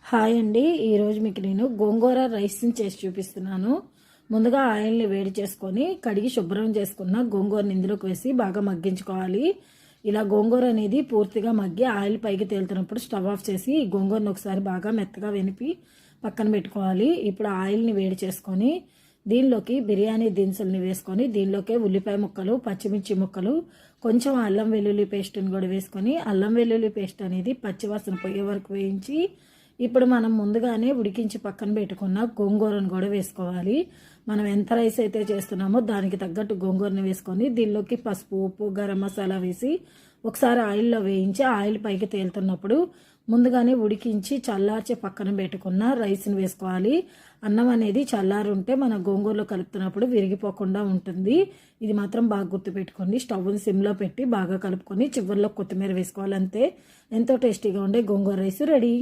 Hi అండి. ఈరోజు మీకు నేను గోంగూర రైస్ని చేసి చూపిస్తున్నాను. ముందుగా ఆయిల్ని వేడి చేసుకొని కడిగి శుభ్రం చేసుకున్న గోంగూరని ఇందులోకి వేసి బాగా మగ్గించుకోవాలి. ఇలా గోంగూర అనేది పూర్తిగా మగ్గి ఆయిల్ పైకి తేలుతున్నప్పుడు స్టవ్ ఆఫ్ చేసి ఈ గోంగూరను ఒకసారి బాగా మెత్తగా వెనిపి పక్కన పెట్టుకోవాలి. ఇప్పుడు ఆయిల్ని వేడి చేసుకొని దీనిలోకి బిర్యానీ దినుసుల్ని వేసుకొని దీనిలోకి ఉల్లిపాయ ముక్కలు, పచ్చిమిర్చి ముక్కలు, కొంచెం అల్లం వెల్లుల్లి పేస్ట్ని కూడా వేసుకొని అల్లం వెల్లుల్లి పేస్ట్ అనేది పచ్చివాసన పోయే వరకు వేయించి ఇప్పుడు మనం ముందుగానే ఉడికించి పక్కన పెట్టుకున్న గోంగూరను కూడా వేసుకోవాలి. మనం ఎంత రైస్ అయితే చేస్తున్నామో దానికి తగ్గట్టు గోంగూరను వేసుకొని దీనిలోకి పసుపు, ఉప్పు, గరం మసాలా వేసి ఒకసారి ఆయిల్లో వేయించి ఆయిల్ పైకి తేలుతున్నప్పుడు ముందుగానే ఉడికించి చల్లార్చి పక్కన పెట్టుకున్న రైస్ని వేసుకోవాలి. అన్నం అనేది చల్లారి ఉంటే మన గోంగూరలో కలుపుతున్నప్పుడు విరిగిపోకుండా ఉంటుంది. ఇది మాత్రం బాగా గుర్తుపెట్టుకోండి. స్టవ్ని సిమ్లో పెట్టి బాగా కలుపుకొని చివరిలో కొత్తిమీర వేసుకోవాలి. అంతే, ఎంతో టేస్టీగా ఉండే గోంగూర రైస్ రెడీ.